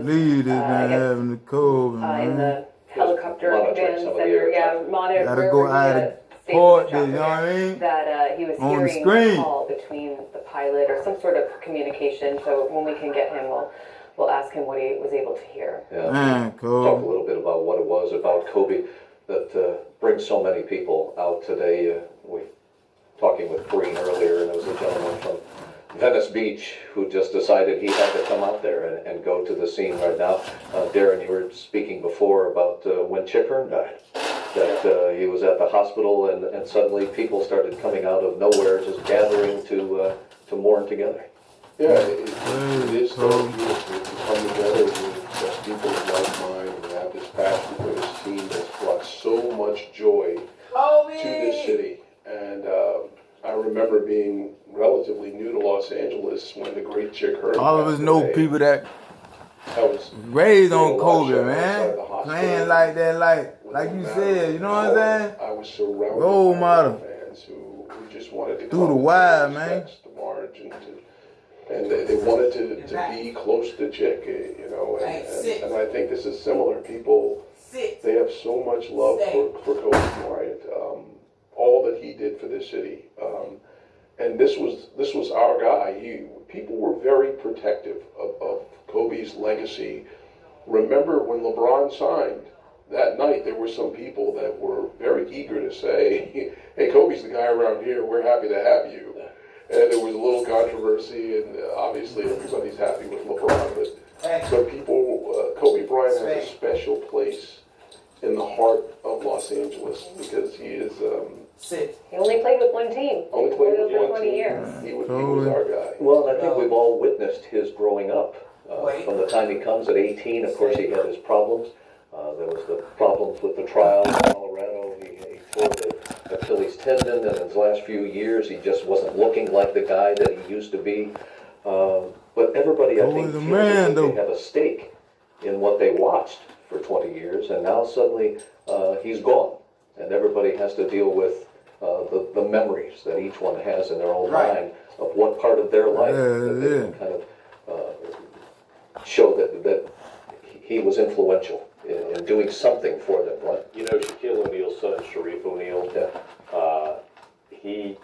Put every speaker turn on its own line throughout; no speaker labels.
believe this man having the COVID,
in
man.
the helicopter command
some of the
center,
air traffic.
Gotta go out of port, you know what I mean?
that he was
On the
hearing
screen.
a call between the pilot or some sort of communication. So when we can get him, we'll ask him what he was able to hear.
Yeah.
Man,
Talk a
Kobe.
little bit about what it was about Kobe that brings so many people out today. We talking with Breen earlier, and there was a gentleman from Venice Beach who just decided he had to come out there and go to the scene right now. Darren, you were speaking before about when Chip Hearn died, that he was at the hospital and suddenly people started coming out of nowhere, just gathering to mourn together.
Yeah, it is so beautiful to come together with people like mine who have this passion for this team that's brought so much joy to this city. And I remember being relatively new to Los Angeles when the great Chick Hearn.
All of us know people that
was
raised on
doing a lot of
Kobe,
shows
man.
outside the hospital.
Playing like that, like you said, you know what I'm saying?
I was surrounded
Role
by
model.
fans who just wanted to
Through
come
the
and
wire,
pay
man.
respects to Marge and they wanted to be close to Chick, you know, and I think this is similar. People, they have so much love for Kobe Bryant, all that he did for this city, and this was our guy. People were very protective of Kobe's legacy. Remember when LeBron signed that night, there were some people that were very eager to say, "Hey, Kobe's the guy around here. We're happy to have you." And there was a little controversy, and obviously everybody's happy with LeBron, but people, Kobe Bryant has a special place in the heart of Los Angeles because he is.
He only played with one team.
Only played with one
20
team.
years.
He was our guy.
Well, I think we've all witnessed his growing up. From the time he comes at 18, of course, he had his problems. There was the problems with the trial in Colorado. He tore the Achilles tendon, and in his last few years, he just wasn't looking like the guy that he used to be. But everybody, I think, feels like they have a stake in what they watched for 20 years, and now suddenly he's gone, and everybody has to deal with the memories that each one has in their own mind of what part of their life that they can kind of show that he was influential in doing something for them, right?
You know, Shaquille O'Neal's son, Sharif O'Neal, he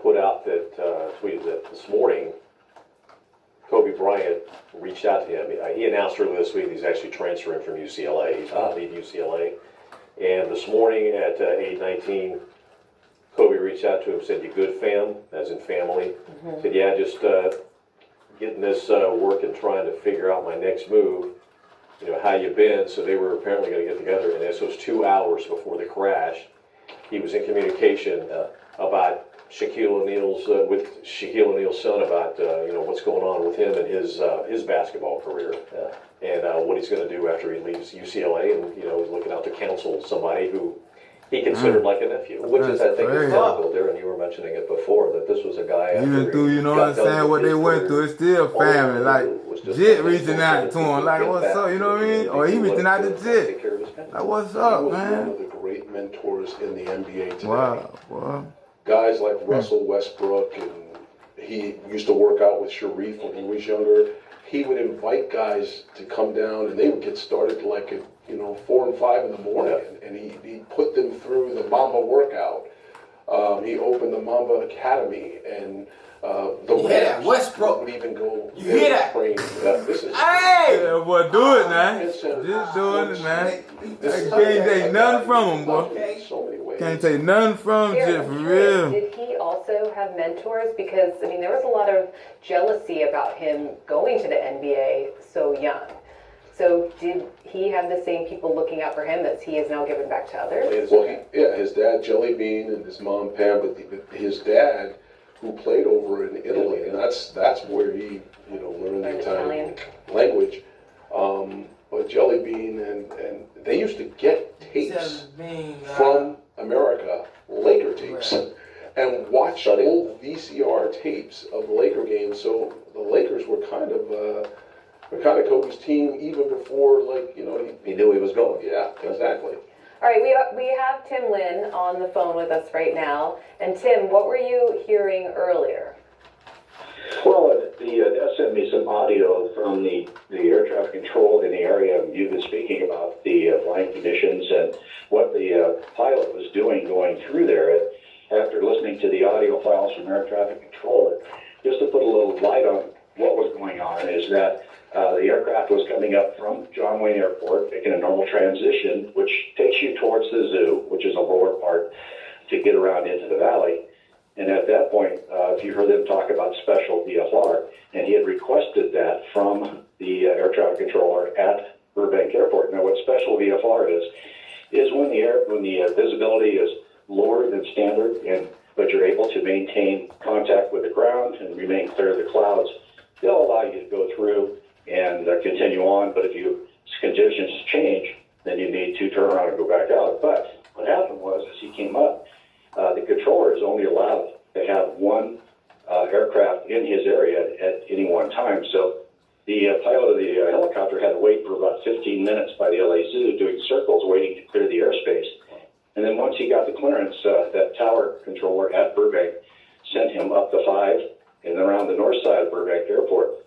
put out that, tweeted that this morning, Kobe Bryant reached out to him. He announced earlier this week he's actually transferring from UCLA. He's going to leave UCLA. And this morning at age 19, Kobe reached out to him, said, "You good, fam?" As in family. Said, "Yeah, just getting this work and trying to figure out my next move. You know, how you been?" So they were apparently going to get together, and this was 2 hours before the crash. He was in communication about Shaquille O'Neal's with Shaquille O'Neal's son about what's going on with him and his basketball career, and what he's going to do after he leaves UCLA, and he's looking out to counsel somebody who he considered like a nephew.
Which is, I think, is typical. Darren, you were mentioning it before, that this was a guy.
Even through, you know what I'm saying, what they went through, it's still family. Like, Jit reaching out to him, like, what's up, you know what I mean? Or he reaching out to Jit. Like, what's up,
He was
man?
one of the great mentors in the NBA today.
Wow.
Guys like Russell Westbrook, and he used to work out with Sharif when he was younger. He would invite guys to come down, and they would get started like at 4 and 5 in the morning, and he put them through the Mamba workout. He opened the Mamba Academy, and the Rams
Westbrook
would even go.
You hear that?
Train. This is
Yeah, boy, do it, man. Just doing it, man. Can't take nothing from him, boy.
in so many ways.
Can't take nothing from Jit, for real.
Did he also have mentors? Because, I mean, there was a lot of jealousy about him going to the NBA so young. So did he have the same people looking out for him as he has now given back to others?
Well, his dad Jelly Bean and his mom Pam, but his dad, who played over in Italy, and that's where he learned the Italian language. But Jelly Bean and they used to get tapes from America, Laker tapes, and watch old VCR tapes of Laker games. So the Lakers were kind of Kobe's team even before,
He knew he was going.
Yeah, exactly.
All right, we have Tim Lynn on the phone with us right now. And Tim, what were you hearing earlier?
Well, they sent me some audio from the air traffic control in
you've been speaking about the flying conditions and what the pilot was doing going through there. And after listening to the audio files from air traffic control, just to put a little light on what was going on, is that the aircraft was coming up from John Wayne Airport, making a normal transition, which takes you towards the zoo, which is a lower part, to get around into the valley. And at that point, if you heard them talk about special VFR, and he had requested that from the air traffic controller at Burbank Airport. Now, what special VFR is when the visibility is lower than standard, but you're able to maintain contact with the ground and remain clear of the clouds. They'll allow you to go through and continue on. But if conditions change, then you need to turn around and go back out. But what happened was, as he came up, the controller is only allowed to have one aircraft in his area at any one time. So the pilot of the helicopter had to wait for about 15 minutes by the LA Zoo doing circles waiting to clear the airspace. And then once he got the clearance, that tower controller at Burbank sent him up the 5 and around the north side of Burbank Airport.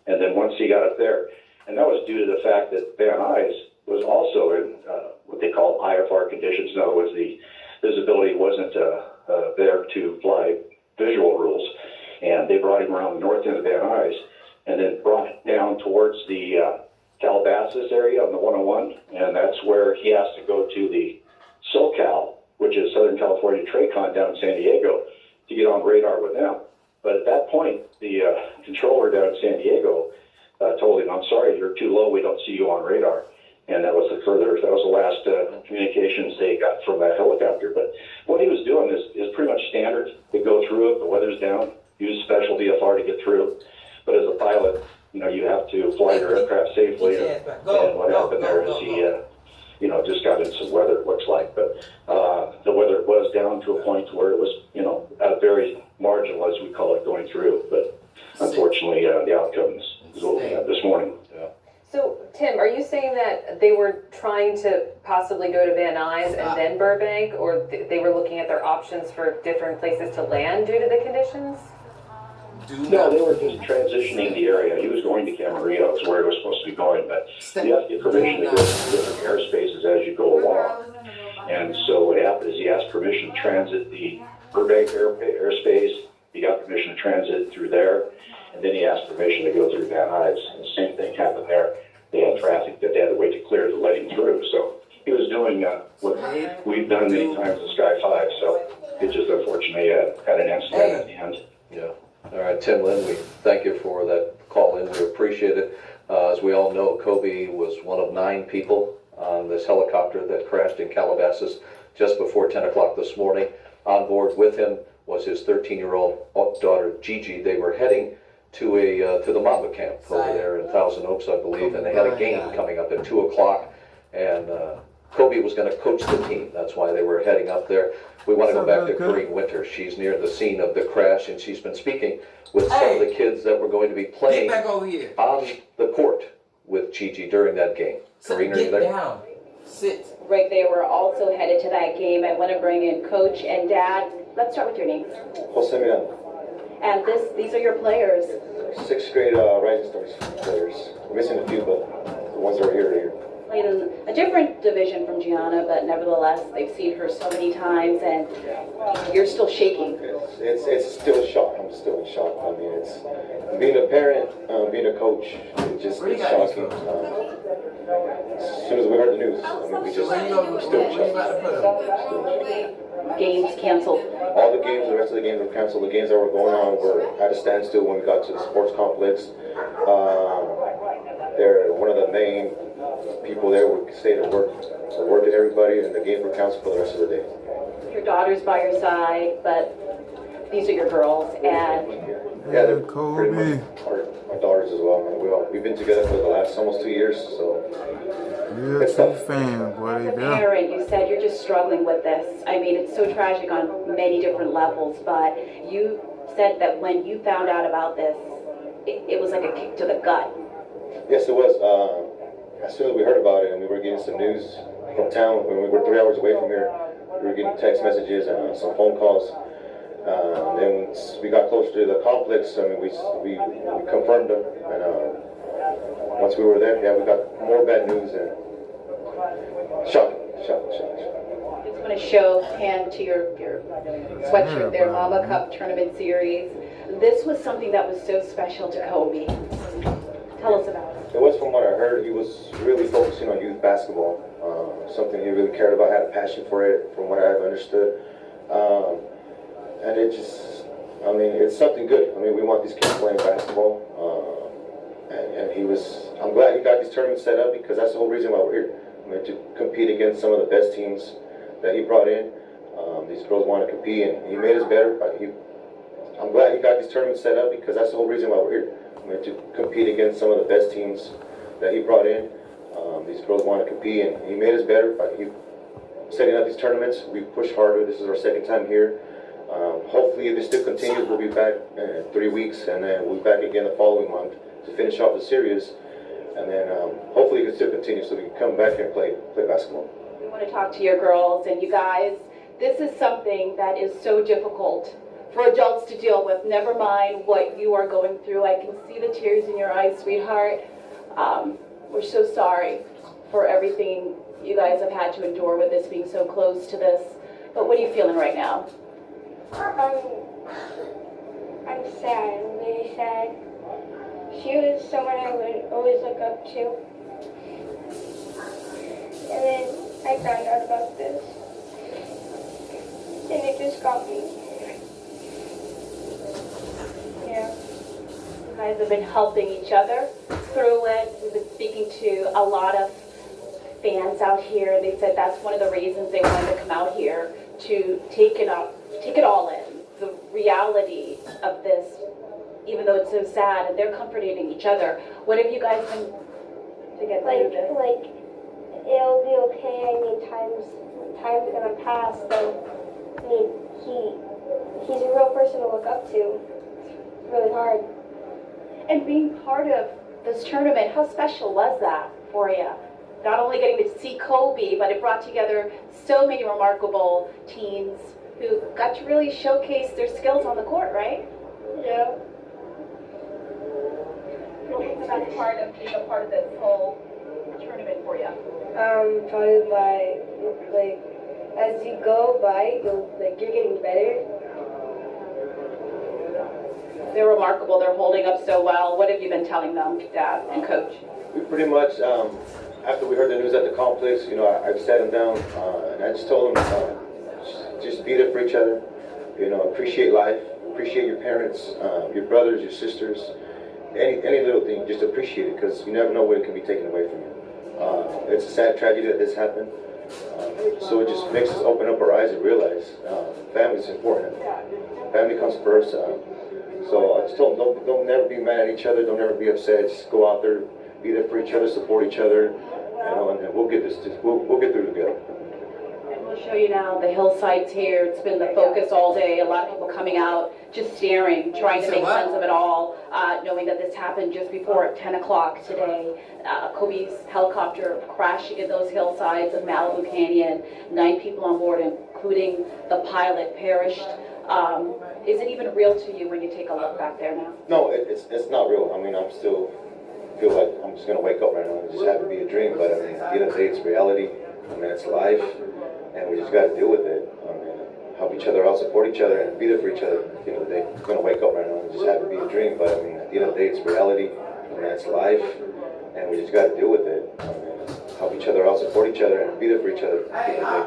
And then once he got up there, and that was due to the fact that Van Nuys was also in what they call IFR conditions. In other words, the visibility wasn't there to fly visual rules. And they brought him around the north end of Van Nuys and then brought it down towards the Calabasas area on the 101. And that's where he has to go to the SoCal, which is Southern California TRACON down in San Diego, to get on radar with them. But at that point, the controller down in San Diego told him, "I'm sorry, you're too low. We don't see you on radar." And that was the last communications they got from that helicopter. But what he was doing is pretty much standard. They go through it, the weather's down, use special VFR to get through. But as a pilot, you have to fly your aircraft safely. And what happened there is he just got into some weather, it looks like. But the weather was down to a point where it was, very marginal, as we call it, going through. But unfortunately, the outcomes this morning.
Yeah.
So, Tim, are you saying that they were trying to possibly go to Van Nuys and then Burbank, or they were looking at their options for different places to land due to the conditions?
No, they were just transitioning the area. He was going to Camarillo, is where he was supposed to be going, but you have to get permission to go to different airspaces as you go along. And so what happened is he asked permission to transit the Burbank airspace. He got permission to transit through there, and then he asked permission to go through Van Nuys. And the same thing happened there. They had traffic that they had to wait to clear to let him through. So he was doing what we've done many times in Sky 5. So it just unfortunately had an incident at the end.
Yeah. All right, Tim Lynn, we thank you for that call in. We appreciate it. As we all know, Kobe was one of 9 people on this helicopter that crashed in Calabasas just before 10 o'clock this morning. On board with him was his 13-year-old daughter, Gigi. They were heading to the Mamba camp over there in Thousand Oaks, I believe, and they had a game coming up at 2 o'clock, and Kobe was going to coach the team. That's why they were heading up there. We want to go back to Corinne Winter. She's near the scene of the crash, and she's been speaking with some of the kids that were going to be playing on the court with Gigi during that game. Corinne, are you there?
Down. Sit.
Right, they were also headed to that game. I want to bring in Coach and Dad. Let's start with your name.
Jose Miran.
And these are your players.
6th grade Rising Stars players. We're missing a few, but the ones that are here are here.
Played in a different division from Gianna, but nevertheless, they've seen her so many times, and you're still shaking.
It's still a shock. I'm still in shock. I mean, it's being a parent, being a coach. It's shocking. As soon as we heard the news, we're still in shock.
Games canceled.
All the games, the rest of the games were canceled. The games that were going on were at a standstill when we got to the sports complex. They're one of the main people there would say a word to everybody, and the games were canceled for the rest of the day.
Your daughter's by your side, but these are your girls, and
yeah, they're pretty much my daughters as well. We've been together for the last almost 2 years, so
it's tough. Fan, boy,
as a parent, you said you're just struggling with this. I mean, it's so tragic on many different levels, but you said that when you found out about this, it was like a kick to the gut.
Yes, it was. As soon as we heard about it and we were getting some news from town, when we were 3 hours away from here, we were getting text messages and some phone calls. Then we got closer to the complex, I mean, we confirmed them, and once we were there, yeah, we got more bad news and shocking.
Just want to show hand to your sweatshirt there, Mama Cup Tournament Series. This was something that was so special to Kobe. Tell us about it.
It was, from what I heard, he was really focusing on youth basketball, something he really cared about, had a passion for it, from what I've understood. And it just, I mean, it's something good. I mean, we want these kids playing basketball. And he was, I'm glad he got these tournaments set up, because that's the whole reason why we're here. I mean, to compete against some of the best teams that he brought in. These girls want to compete, and he made us better. I'm glad he got these tournaments set up, because that's the whole reason why we're here. I mean, to compete against some of the best teams that he brought in. These girls want to compete, and he made us better by setting up these tournaments. We pushed harder. This is our second time here. Hopefully, if this still continues, we'll be back in 3 weeks, and then we'll be back again the following month to finish off the series. And then hopefully it can still continue, so we can come back here and play basketball.
We want to talk to your girls and you guys. This is something that is so difficult for adults to deal with. Never mind what you are going through. I can see the tears in your eyes, sweetheart. We're so sorry for everything you guys have had to endure with this, being so close to this. But what are you feeling right now?
I'm sad. I'm really sad. She was someone I would always look up to. And then I found out about this. And it just got me. Yeah.
You guys have been helping each other through it. We've been speaking to a lot of fans out here. They said that's one of the reasons they wanted to come out here, to take it all in. The reality of this, even though it's so sad, and they're comforting each other. What have you guys been to get through this?
Like, it'll be okay. I mean, time's gonna pass. So, I mean, he's a real person to look up to. It's really hard.
And being part of this tournament, how special was that for you? Not only getting to see Kobe, but it brought together so many remarkable teens who got to really showcase their skills on the court, right?
Yeah.
What was the best part of being a part of this whole tournament for you?
Probably as you go by, you're getting better.
They're remarkable. They're holding up so well. What have you been telling them, Dad and Coach?
We pretty much, after we heard the news at the complex, I sat them down and I just told them, just be there for each other. Appreciate life, appreciate your parents, your brothers, your sisters, any little thing. Just appreciate it, because you never know when it can be taken away from you. It's a sad tragedy that this happened. So it just makes us open up our eyes and realize family is important. Family comes first. So I just told them, don't never be mad at each other. Don't ever be upset. Just go out there, be there for each other, support each other, and then we'll get we'll get through together.
And we'll show you now the hillsides here. It's been the focus all day. A lot of people coming out, just staring, trying to make sense of it all, knowing that this happened just before 10 o'clock today. Kobe's helicopter crashing in those hillsides of Malibu Canyon. 9 people on board, including the pilot, perished. Is it even real to you when you take a look back there now?
No, it's not real. I mean, I'm still feel like I'm just gonna wake up right now and just have it be a dream. But I mean, at the end of the day, it's reality. I mean, it's life, and we just got to deal with it. I mean, help each other out, support each other, and be there for each other. At the end of the day, I'm gonna wake up right now and just have it be a dream. But I mean, at the end of the day, it's reality. I mean, it's life, and we just got to deal with it. I mean, help each other out, support each other, and be there for each other. At the end of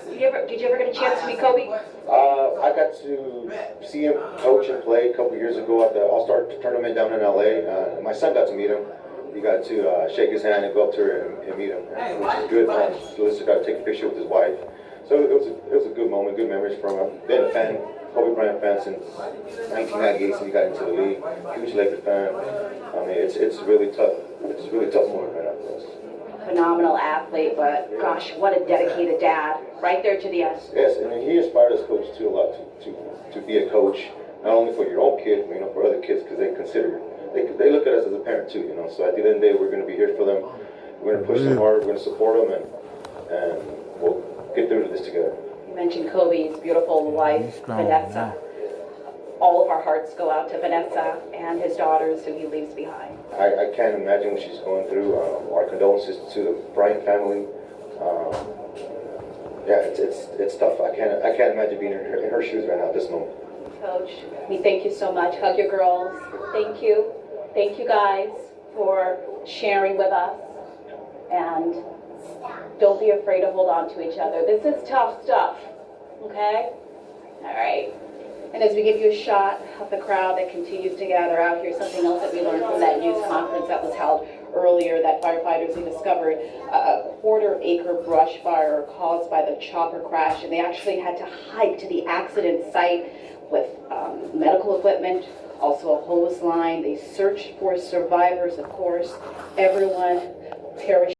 the day.
Did you ever get a chance to meet Kobe?
I got to see him coach and play a couple years ago at the All-Star tournament down in LA. My son got to meet him. He got to shake his hand and go up to her and meet him, which is good. Melissa got to take a picture with his wife. So it was a good moment, good memories for him. I've been a fan, Kobe Bryant fan since 1998, since he got into the league. Huge Lakers fan. I mean, it's really tough. It's a really tough moment right now for us.
Phenomenal athlete, but gosh, what a dedicated dad, right there to the end.
Yes, and he inspired us, coach, too, a lot to be a coach, not only for your own kid, for other kids, because they look at us as a parent too, So at the end of the day, we're going to be here for them. We're going to push them hard. We're going to support them, and we'll get through this together.
You mentioned Kobe's beautiful wife, Vanessa. all of our hearts go out to Vanessa and his daughters who he leaves behind.
I can't imagine what she's going through. Our condolences to the Bryant family. Yeah, it's tough. I can't imagine being in her shoes right now at this moment.
Coach, we thank you so much. Hug your girls. Thank you. Thank you guys for sharing with us. And don't be afraid to hold on to each other. This is tough stuff. Okay? All right. And as we give you a shot of the crowd that continues to gather out here, something else that we learned from that news conference that was held earlier, that firefighters had discovered a quarter-acre brush fire caused by the chopper crash, and they actually had to hike to the accident site with medical equipment, also a hose line. They searched for survivors, of course. Everyone perished.